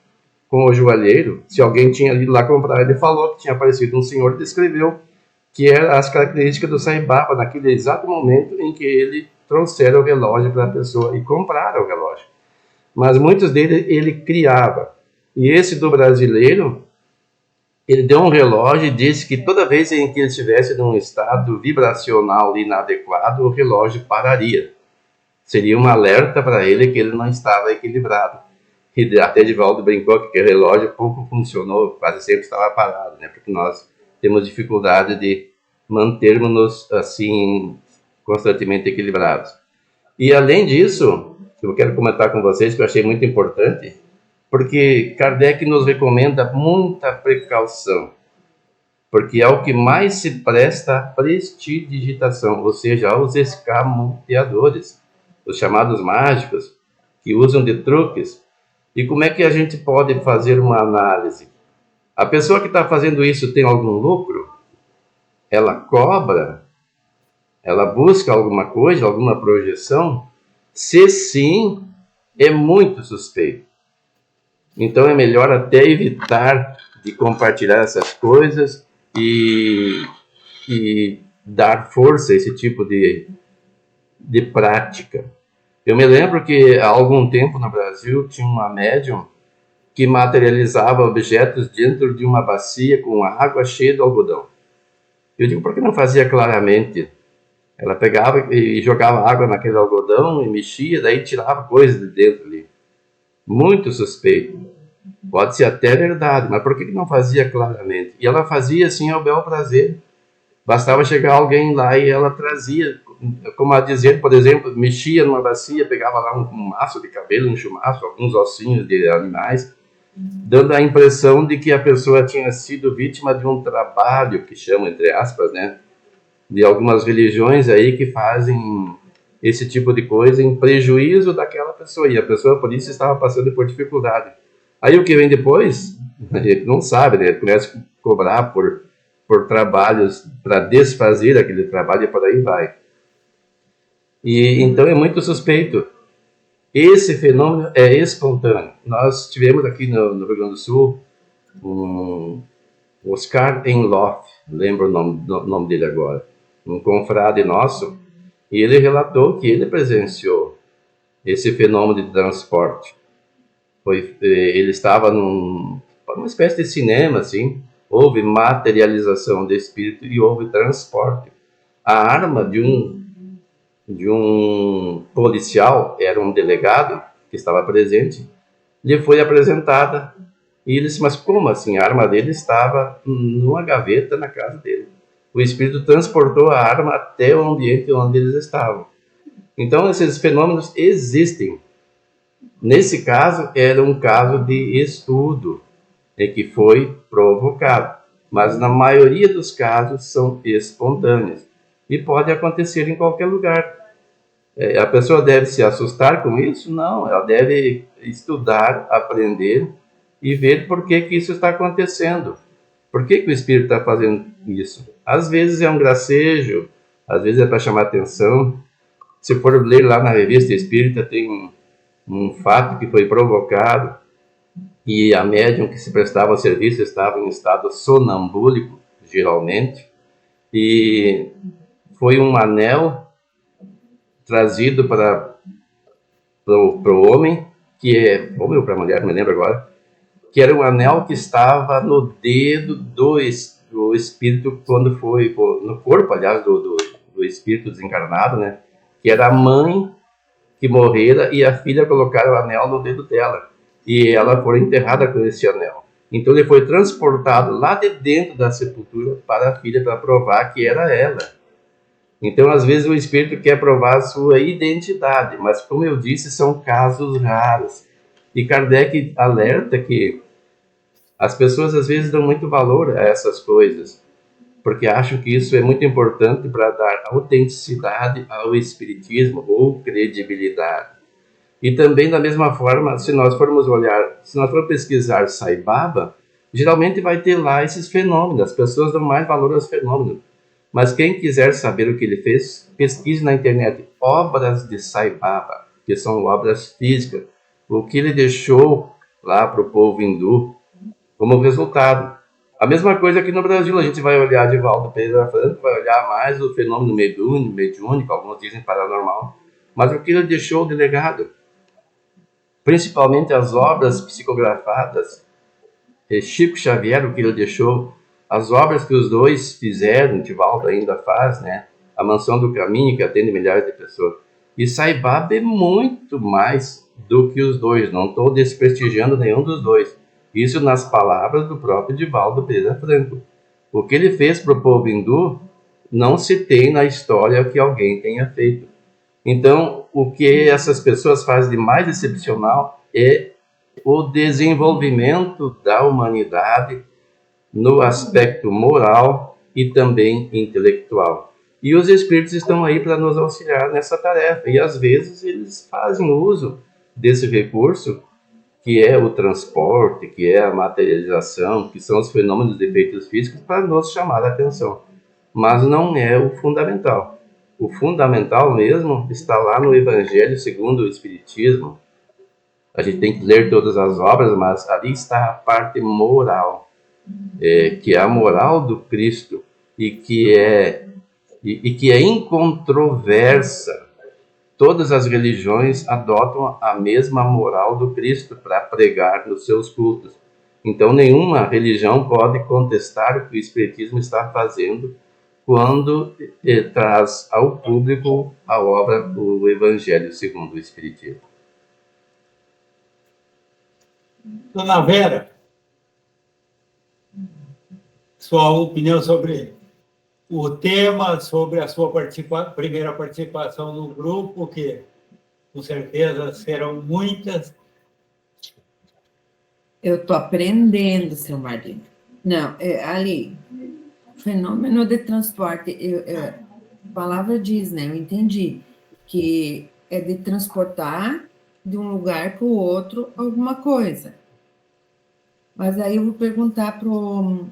com o joalheiro se alguém tinha ido lá comprar. Ele falou que tinha aparecido um senhor e descreveu que eram as características do Saibaba naquele exato momento em que ele trouxeram o relógio para a pessoa e compraram o relógio. Mas muitos deles ele criava. E esse do brasileiro, ele deu um relógio e disse que toda vez em que ele estivesse num estado vibracional inadequado, o relógio pararia. Seria um alerta para ele que ele não estava equilibrado. E até Divaldo brincou que o relógio pouco funcionou, quase sempre estava parado, né? Porque nós temos dificuldade de mantermos-nos assim constantemente equilibrados. E além disso, eu quero comentar com vocês que eu achei muito importante, porque Kardec nos recomenda muita precaução, porque é o que mais se presta à prestidigitação, ou seja, aos escamoteadores, os chamados mágicos, que usam de truques. E como é que a gente pode fazer uma análise? A pessoa que está fazendo isso tem algum lucro? Ela cobra? Ela busca alguma coisa, alguma projeção? Se sim, é muito suspeito. Então é melhor até evitar de compartilhar essas coisas e dar força a esse tipo de prática. Eu me lembro que há algum tempo no Brasil tinha uma médium que materializava objetos dentro de uma bacia com água cheia de algodão. Eu digo, por que não fazia claramente? Ela pegava e jogava água naquele algodão e mexia, daí tirava coisas de dentro ali. Muito suspeito. Pode ser até verdade, mas por que não fazia claramente? E ela fazia assim ao bel prazer. Bastava chegar alguém lá e ela trazia, como a dizer, por exemplo, mexia numa bacia, pegava lá um maço de cabelo, um chumaço, alguns ossinhos de animais, dando a impressão de que a pessoa tinha sido vítima de um trabalho, que chama, entre aspas, né, de algumas religiões aí que fazem esse tipo de coisa em prejuízo daquela pessoa, e a pessoa por isso estava passando por dificuldade. Aí o que vem depois, a gente não sabe, né, começa a cobrar por trabalhos para desfazer aquele trabalho e por aí vai. E então é muito suspeito. Esse fenômeno é espontâneo. Nós tivemos aqui no Rio Grande do Sul um Oscar Enloff, lembro o nome dele agora, um confrade nosso, e ele relatou que ele presenciou esse fenômeno de transporte. Ele estava numa espécie de cinema, assim, houve materialização do espírito e houve transporte. A arma de um policial, era um delegado que estava presente, lhe foi apresentada. E ele disse, mas como assim? A arma dele estava numa gaveta na casa dele. O espírito transportou a arma até o ambiente onde eles estavam. Então, esses fenômenos existem. Nesse caso, era um caso de estudo, que foi provocado. Mas, na maioria dos casos, são espontâneos. E pode acontecer em qualquer lugar. A pessoa deve se assustar com isso? Não, ela deve estudar, aprender e ver por que isso está acontecendo. Por que o espírito está fazendo isso? Às vezes é um gracejo, às vezes é para chamar atenção. Se for ler lá na revista Espírita, tem um fato que foi provocado e a médium que se prestava ao serviço estava em estado sonambúlico, geralmente, e foi um anel trazido para pro homem, que é homem ou para a mulher, não me lembro agora, que era um anel que estava no dedo do espírito quando foi no corpo, aliás, do espírito desencarnado, né? Que era a mãe que morrera e a filha colocaram o anel no dedo dela e ela foi enterrada com esse anel. Então ele foi transportado lá de dentro da sepultura para a filha para provar que era ela. Então, às vezes, o espírito quer provar a sua identidade, mas, como eu disse, são casos raros. E Kardec alerta que as pessoas, às vezes, dão muito valor a essas coisas, porque acham que isso é muito importante para dar autenticidade ao espiritismo ou credibilidade. E também, da mesma forma, se nós formos pesquisar Sai Baba, geralmente vai ter lá esses fenômenos. As pessoas dão mais valor aos fenômenos. Mas quem quiser saber o que ele fez, pesquise na internet obras de Sai Baba, que são obras físicas. O que ele deixou lá para o povo hindu como resultado. A mesma coisa aqui no Brasil, a gente vai olhar Divaldo Pereira Franco, vai olhar mais o fenômeno mediúnico, alguns dizem paranormal, mas o que ele deixou de legado, principalmente as obras psicografadas, Chico Xavier, o que ele deixou, as obras que os dois fizeram, Divaldo ainda faz, né? A Mansão do Caminho, que atende milhares de pessoas. E Sai Baba é muito mais do que os dois, não estou desprestigiando nenhum dos dois. Isso nas palavras do próprio Divaldo Pereira Franco. O que ele fez para o povo hindu não se tem na história que alguém tenha feito. Então, o que essas pessoas fazem de mais excepcional é o desenvolvimento da humanidade no aspecto moral e também intelectual. E os espíritos estão aí para nos auxiliar nessa tarefa. E às vezes eles fazem uso desse recurso, que é o transporte, que é a materialização, que são os fenômenos de efeitos físicos, para nos chamar a atenção. Mas não é o fundamental. O fundamental mesmo está lá no Evangelho segundo o Espiritismo. A gente tem que ler todas as obras, mas ali está a parte moral, que é a moral do Cristo e que é incontroversa. Todas as religiões adotam a mesma moral do Cristo para pregar nos seus cultos. Então, nenhuma religião pode contestar o que o Espiritismo está fazendo quando traz ao público a obra do Evangelho segundo o Espiritismo. Dona Vera, sua opinião sobre o tema, sobre a sua primeira participação no grupo, que com certeza serão muitas. Eu estou aprendendo, seu marido. Não, ali, fenômeno de transporte, a palavra diz, né? Eu entendi que é de transportar de um lugar para o outro alguma coisa. Mas aí eu vou perguntar para o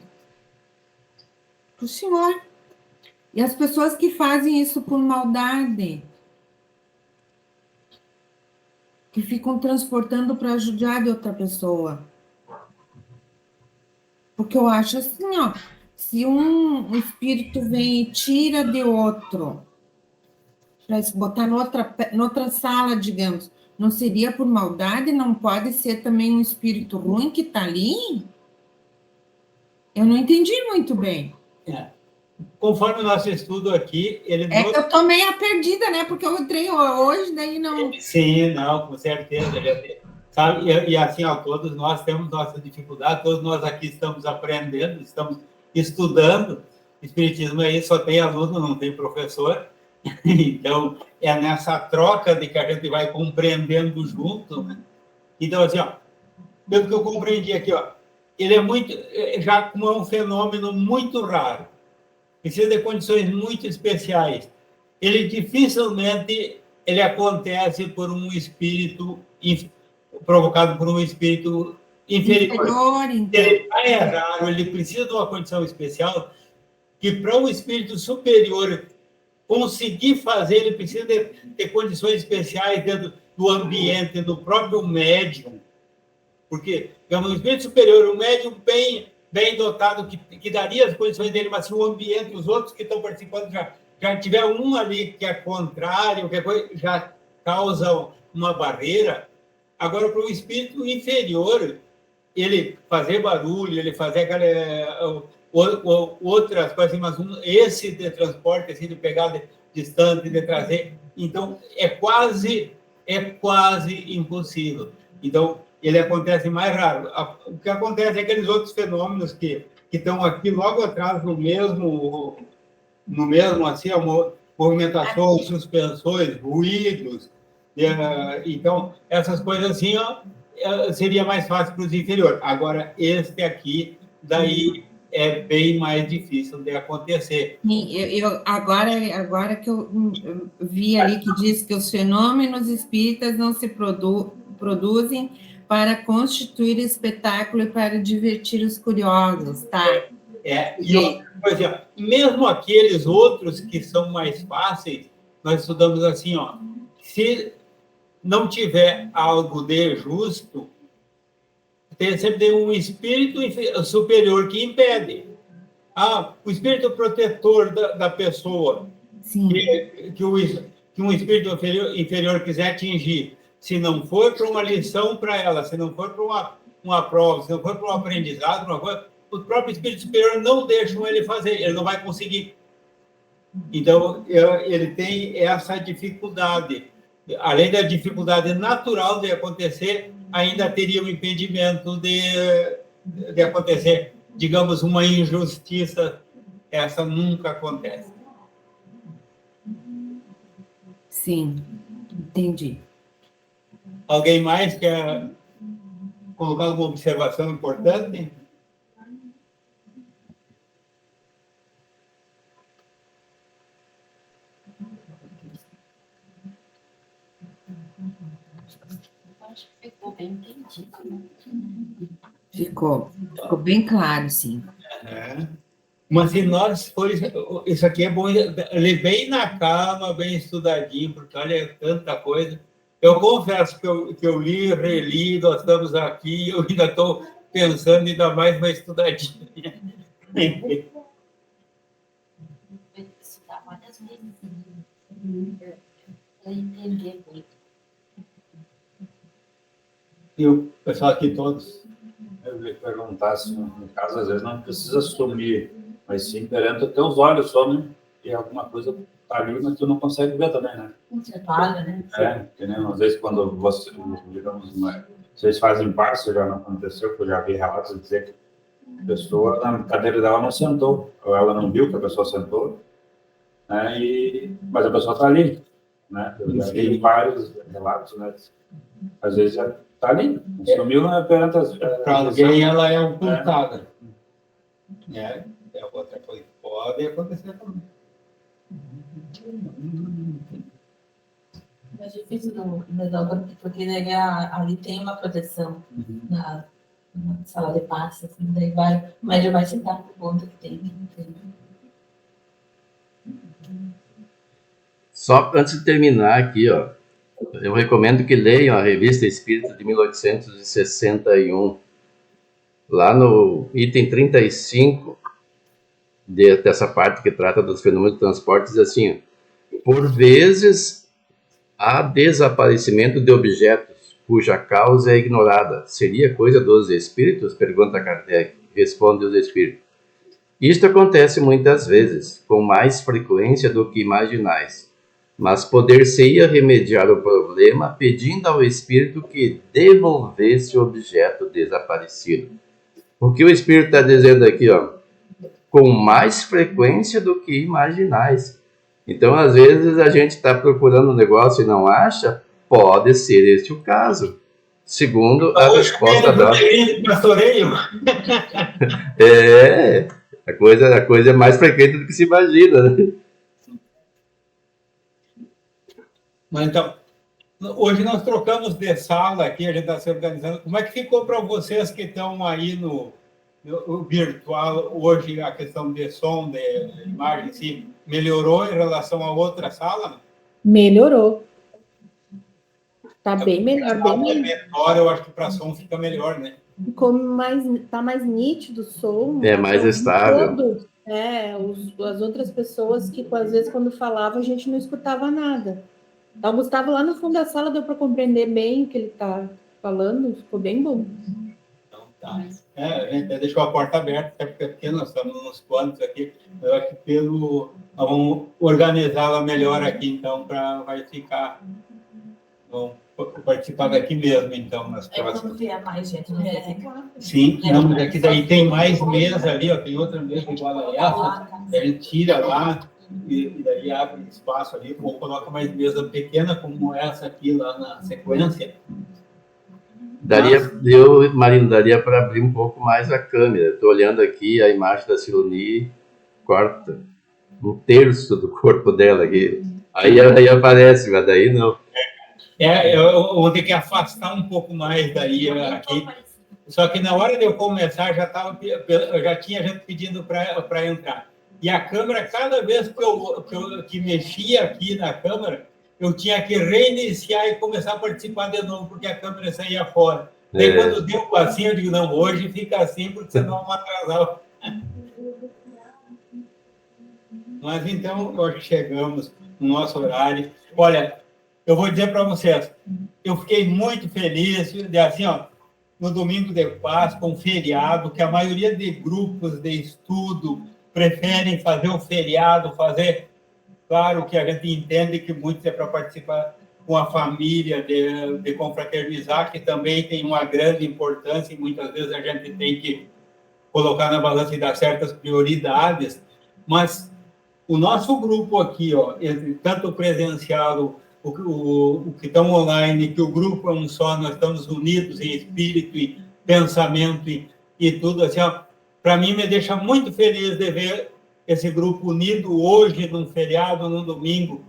senhor. E as pessoas que fazem isso por maldade, que ficam transportando para ajudar de outra pessoa. Porque eu acho assim, ó, se um espírito vem e tira de outro, para botar noutra sala, digamos, não seria por maldade? Não pode ser também um espírito ruim que está ali? Eu não entendi muito bem. Conforme o nosso estudo aqui, ele... que eu tô meio perdida, né? Porque eu entrei hoje, daí não... Sim, não, com certeza. Sabe? E assim, ó, todos nós temos nossa dificuldade, todos nós aqui estamos aprendendo, estamos estudando. Espiritismo aí só tem aluno, não tem professor. Então, é nessa troca de que a gente vai compreendendo junto, né? Então, assim, ó, pelo que eu compreendi aqui, ó, ele é muito... Já como é um fenômeno muito raro, precisa de condições muito especiais. Ele dificilmente acontece por um espírito provocado por um espírito inferior. Então. É raro, ele precisa de uma condição especial que para um espírito superior conseguir fazer, ele precisa ter condições especiais dentro do ambiente, do próprio médium. Porque, digamos, um espírito superior, um médium bem dotado, que daria as condições dele, mas se o ambiente, os outros que estão participando já tiver um ali que é contrário, já causa uma barreira. Agora, para o espírito inferior, ele fazer barulho, ele fazer aquela, outras coisas, mas esse de transporte, assim, de pegar distante, de trazer, então é quase impossível. Então, ele acontece mais raro. O que acontece é aqueles outros fenômenos que estão aqui logo atrás no mesmo assim, movimentações, suspensões, ruídos. Então, essas coisas assim, seria mais fácil para os inferiores. Agora, este aqui, daí é bem mais difícil de acontecer. Sim, agora que eu vi ali que diz que os fenômenos espíritas não se produzem para constituir espetáculo e para divertir os curiosos, tá? E outra coisa, mesmo aqueles outros que são mais fáceis, nós estudamos assim, ó, se não tiver algo de justo, sempre tem um espírito superior que impede. O espírito protetor da pessoa, que um espírito inferior quiser atingir, se não for para uma lição para ela, se não for para uma prova, se não for para um aprendizado, o próprio espírito superior não deixa ele fazer, ele não vai conseguir. Então, ele tem essa dificuldade. Além da dificuldade natural de acontecer, ainda teria o impedimento de acontecer, digamos, uma injustiça. Essa nunca acontece. Sim, entendi. Alguém mais quer colocar alguma observação importante? Acho que ficou bem entendido, né? Ficou bem claro, sim. Mas se nós for isso aqui é bom, ele bem na calma, bem estudadinho, porque olha, tanta coisa. Eu confesso que eu li, reli, nós estamos aqui, eu ainda estou pensando ainda mais uma estudadinha. Estudar várias vezes para entender muito. E o pessoal aqui todos? Eu ia perguntar se, no caso, às vezes não precisa sumir, mas sim perante os teus olhos só, né? E alguma coisa está ali, mas tu não consegue ver também, né? Você fala, né? Entendeu? Às vezes, quando você, digamos, vocês fazem parte, já não aconteceu, porque eu já vi relatos de dizer que a pessoa, na cadeira dela, não sentou, ou ela não viu que a pessoa sentou, né? Mas a pessoa está ali, né? Eu já vi vários relatos, né? Às vezes já está ali, sumiu perante as... Para alguém, ela é ocultada. Outra coisa pode acontecer também. É difícil porque daí ali tem uma proteção na sala de passe, assim, daí o médium vai se dar por conta que tem. Só antes de terminar aqui, ó, eu recomendo que leiam a Revista Espírita de 1861. Lá no item 35, dessa parte que trata dos fenômenos de transporte, diz assim: por vezes há desaparecimento de objetos cuja causa é ignorada. Seria coisa dos espíritos? Pergunta Kardec. Responde os espíritos: isto acontece muitas vezes, com mais frequência do que imaginais, mas poder-se-ia remediar o problema pedindo ao espírito que devolvesse o objeto desaparecido. O que o espírito está dizendo aqui, ó? Com mais frequência do que imaginais. Então, às vezes, a gente está procurando um negócio e não acha, pode ser este o caso. Segundo a resposta da... a coisa é mais frequente do que se imagina, né? Mas então, hoje nós trocamos de sala aqui, a gente está se organizando. Como é que ficou para vocês que estão aí no virtual hoje, a questão de som, de imagem, sim, melhorou em relação à outra sala? Melhorou. Está bem melhor, bem melhor. Menor, eu acho que para som fica melhor, né? Tá mais nítido o som. É mais estável. As outras pessoas que, às vezes, quando falavam, a gente não escutava nada. Tá, o Gustavo lá no fundo da sala deu para compreender bem o que ele está falando, ficou bem bom. Então, tá. A gente deixou a porta aberta, até porque nós estamos nos planos aqui. Eu acho que nós vamos organizá-la melhor aqui, então, vai ficar. Vamos participar daqui mesmo, então, nas próximas. Quando vier mais gente, não vai ficar. Sim, não, mas aqui daí tem mais mesa ali, ó, tem outra mesa igual a essa, a gente tira lá e daí abre espaço ali, ou coloca mais mesa pequena como essa aqui lá na sequência. Marino, daria para abrir um pouco mais a câmera. Estou olhando aqui a imagem da Siloni, corta um terço do corpo dela aqui. Aí aparece, mas daí não. Eu vou ter que afastar um pouco mais daí aqui. Só que na hora de eu começar, eu já tinha gente pedindo para entrar. E a câmera, cada vez que mexia aqui na câmera, eu tinha que reiniciar e começar a participar de novo, porque a câmera saía fora. Daí, quando deu assim, eu digo, não, hoje fica assim, porque senão vamos atrasar. Mas então, nós chegamos no nosso horário. Olha, eu vou dizer para vocês, eu fiquei muito feliz, assim, ó, no domingo de Páscoa, um feriado, que a maioria de grupos de estudo preferem fazer o feriado, claro que a gente entende que muito é para participar com a família, de confraternizar, que também tem uma grande importância e muitas vezes a gente tem que colocar na balança e dar certas prioridades, mas o nosso grupo aqui, ó, tanto presencial, o que estão online, que o grupo é um só, nós estamos unidos em espírito e pensamento e tudo assim, para mim me deixa muito feliz de ver esse grupo unido hoje, num feriado, num domingo,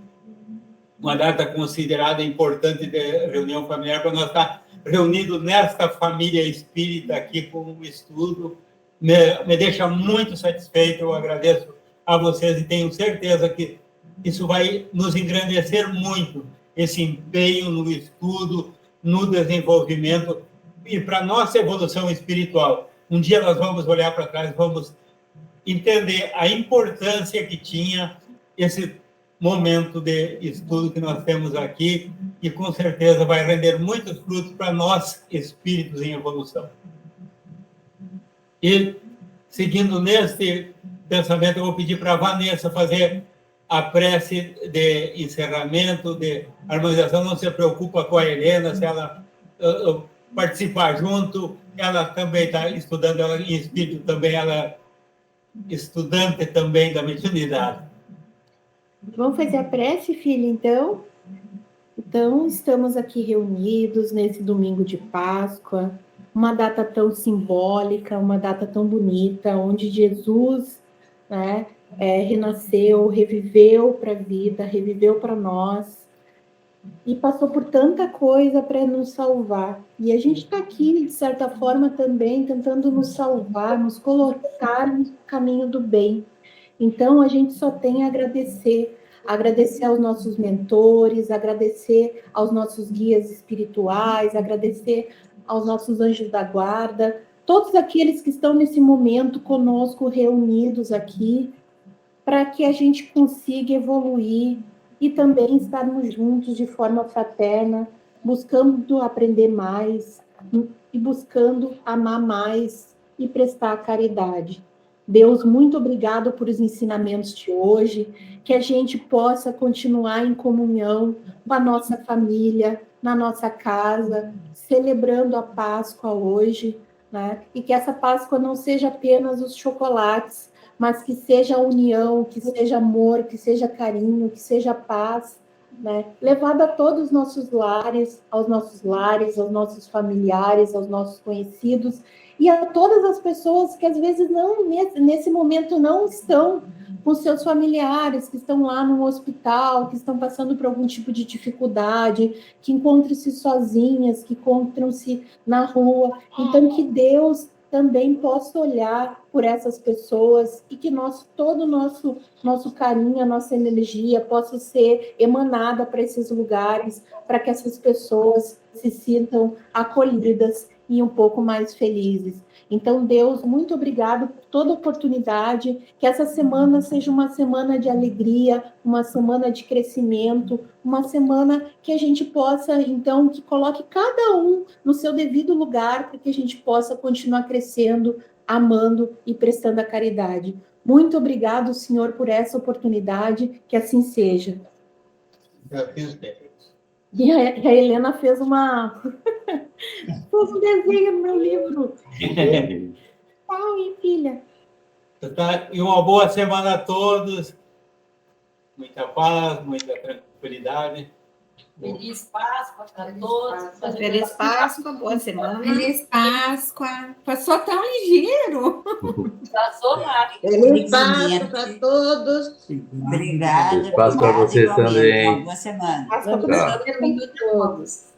uma data considerada importante de reunião familiar, para nós estar reunidos nesta família espírita aqui com o estudo, me deixa muito satisfeito, eu agradeço a vocês e tenho certeza que isso vai nos engrandecer muito, esse empenho no estudo, no desenvolvimento e para a nossa evolução espiritual. Um dia nós vamos olhar para trás, vamos entender a importância que tinha esse momento de estudo que nós temos aqui e com certeza vai render muitos frutos para nós, espíritos em evolução. E, seguindo nesse pensamento, eu vou pedir para a Vanessa fazer a prece de encerramento, de harmonização. Não se preocupa com a Helena, se ela participar junto, ela também está estudando, ela em espírito também, ela é estudante também da mediunidade. Vamos fazer a prece, filha, então? Então, estamos aqui reunidos nesse domingo de Páscoa, uma data tão simbólica, uma data tão bonita, onde Jesus, né, renasceu, reviveu para a vida, reviveu para nós, e passou por tanta coisa para nos salvar. E a gente está aqui, de certa forma, também tentando nos salvar, nos colocar no caminho do bem. Então, a gente só tem a agradecer aos nossos mentores, agradecer aos nossos guias espirituais, agradecer aos nossos anjos da guarda, todos aqueles que estão nesse momento conosco, reunidos aqui, para que a gente consiga evoluir e também estarmos juntos de forma fraterna, buscando aprender mais e buscando amar mais e prestar caridade. Deus, muito obrigado por os ensinamentos de hoje, que a gente possa continuar em comunhão com a nossa família, na nossa casa, celebrando a Páscoa hoje, né? E que essa Páscoa não seja apenas os chocolates, mas que seja a união, que seja amor, que seja carinho, que seja paz, né? Levado a todos os nossos lares, aos nossos familiares, aos nossos conhecidos, e a todas as pessoas que às vezes não, nesse momento não estão com seus familiares, que estão lá no hospital, que estão passando por algum tipo de dificuldade, que encontram-se sozinhas, que encontram-se na rua. Então, que Deus também possa olhar por essas pessoas e que todo o nosso carinho, a nossa energia possa ser emanada para esses lugares, para que essas pessoas se sintam acolhidas e um pouco mais felizes. Então, Deus, muito obrigado por toda oportunidade, que essa semana seja uma semana de alegria, uma semana de crescimento, uma semana que a gente possa, então, que coloque cada um no seu devido lugar, para que a gente possa continuar crescendo, amando e prestando a caridade. Muito obrigado, Senhor, por essa oportunidade, que assim seja. E a Helena fez fez um desenho no meu livro. Pai, filha. E uma boa semana a todos. Muita paz, muita tranquilidade. Feliz Páscoa para todos. Feliz Páscoa, boa semana. Feliz Páscoa. Passou tão ligeiro. Passou rápido. Feliz Páscoa para todos. Obrigada. Feliz Páscoa para vocês também. Boa semana. Páscoa para todos.